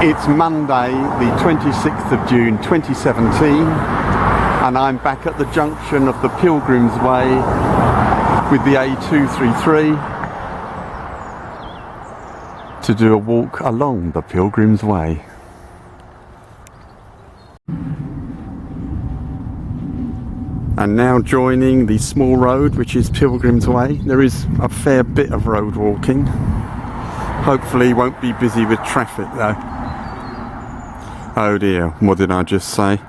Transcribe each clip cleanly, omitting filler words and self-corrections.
It's Monday, the 26th of June 2017, and I'm back at the junction of the Pilgrims Way with the A233 to do a walk along the Pilgrims Way. And now joining the small road, which is Pilgrims Way. There is a fair bit of road walking. Hopefully won't be busy with traffic though. Oh dear, what did I just say?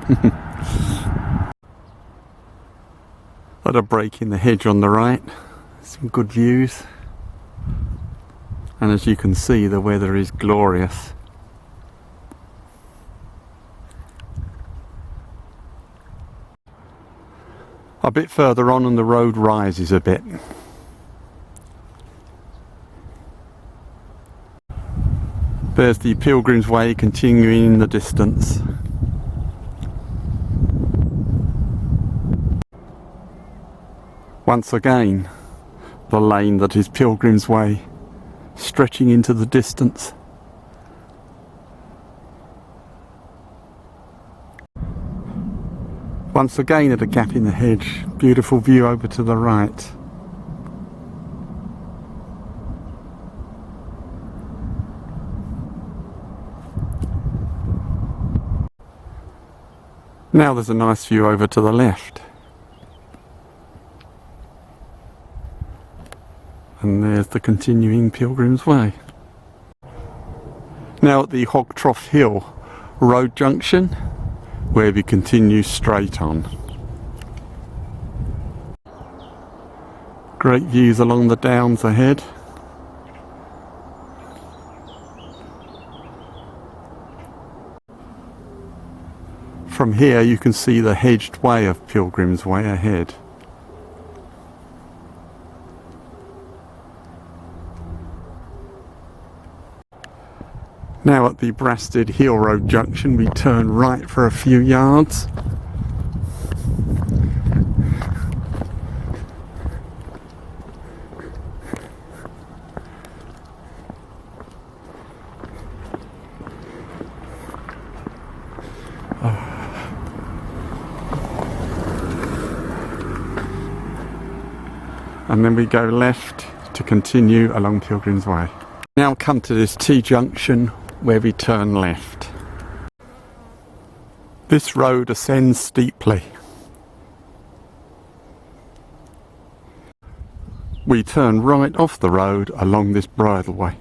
Had a break in the hedge on the right. Some good views. And as you can see, the weather is glorious. A bit further on and the road rises a bit. There's the Pilgrims Way continuing in the distance. Once again, the lane that is Pilgrims Way, stretching into the distance. Once again at a gap in the hedge, beautiful view over to the right. Now there's a nice view over to the left. And there's the continuing Pilgrims Way. Now at the Hog Trough Hill road junction, where we continue straight on. Great views along the downs ahead. From here you can see the hedged way of Pilgrims Way ahead. Now at the Brasted Hill Road junction we turn right for a few yards. And then we go left to continue along Pilgrims Way. Now come to this T-junction where we turn left. This road ascends steeply. We turn right off the road along this bridleway.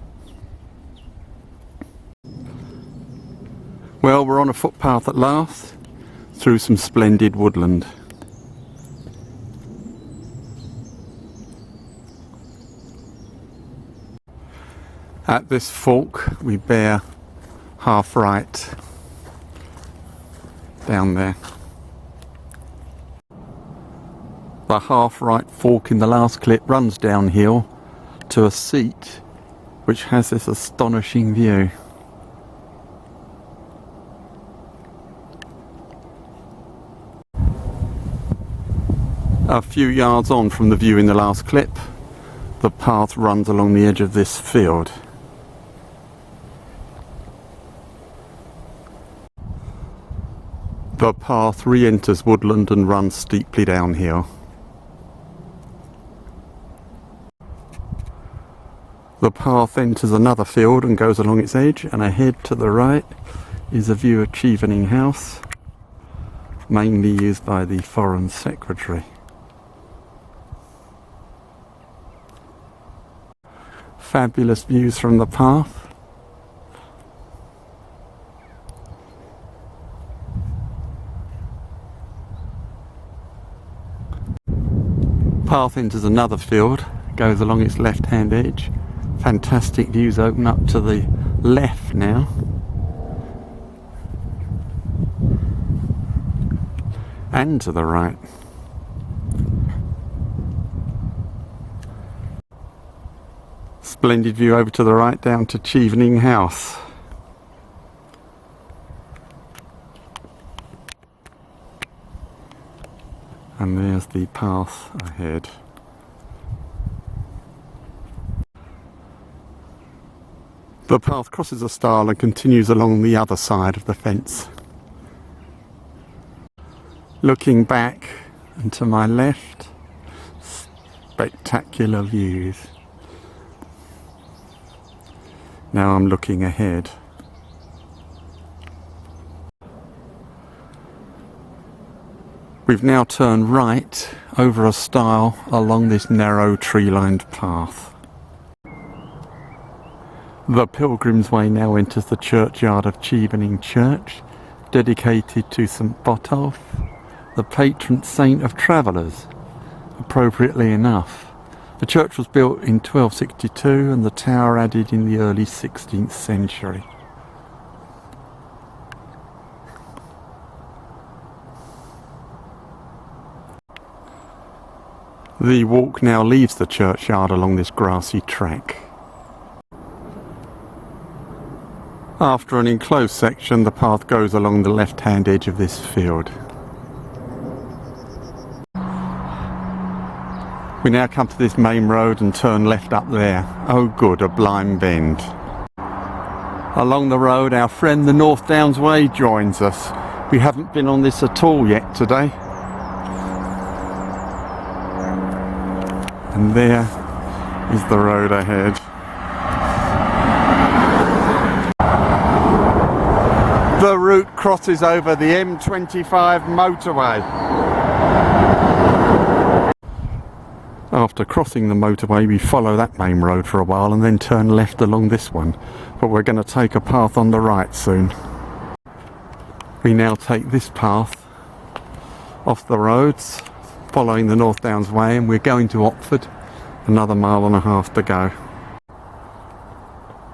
Well, we're on a footpath at last, through some splendid woodland. At this fork we bear half right down there. The half right fork in the last clip runs downhill to a seat which has this astonishing view. A few yards on from the view in the last clip, the path runs along the edge of this field. The path re-enters woodland and runs steeply downhill. The path enters another field and goes along its edge, and ahead to the right is a view of Chevening House, mainly used by the Foreign Secretary. Fabulous views from the path. Path enters another field, goes along its left hand edge. Fantastic views open up to the left now. And to the right. Splendid view over to the right down to Chevening House. And there's the path ahead. The path crosses a stile and continues along the other side of the fence. Looking back and to my left, spectacular views. Now I'm looking ahead. We've now turned right over a stile along this narrow tree-lined path. The Pilgrims Way now enters the churchyard of Chevening Church, dedicated to St Botolph, the patron saint of travellers, appropriately enough. The church was built in 1262 and the tower added in the early 16th century. The walk now leaves the churchyard along this grassy track. After an enclosed section, the path goes along the left-hand edge of this field. We now come to this main road and turn left up there. Oh good, a blind bend. Along the road, our friend the North Downs Way joins us. We haven't been on this at all yet today. And there is the road ahead. The route crosses over the M25 motorway. After crossing the motorway, we follow that main road for a while and then turn left along this one. But we're going to take a path on the right soon. We now take this path off the roads, following the North Downs Way, and we're going to Otford. Another 1.5 miles to go.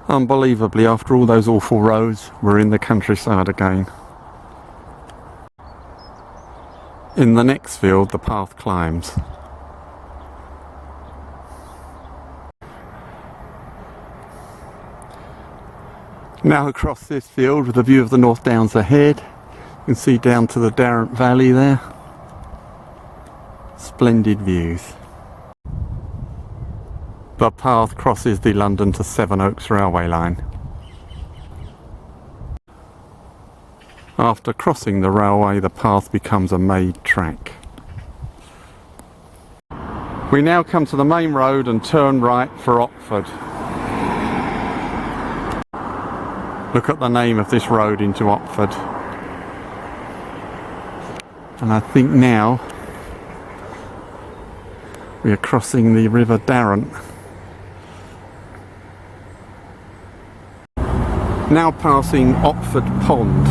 Unbelievably, after all those awful roads, we're in the countryside again. In the next field, the path climbs. Now across this field with a view of the North Downs ahead. You can see down to the Darrant Valley there. Splendid views. The path crosses the London to Sevenoaks railway line. After crossing the railway, the path becomes a made track. We now come to the main road and turn right for Otford. Look at the name of this road into Otford. And I think now we are crossing the River Darrant. Now passing Otford Pond.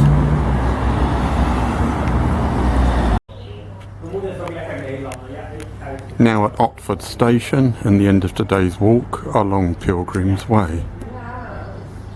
Now at Otford Station and the end of today's walk along Pilgrims Way.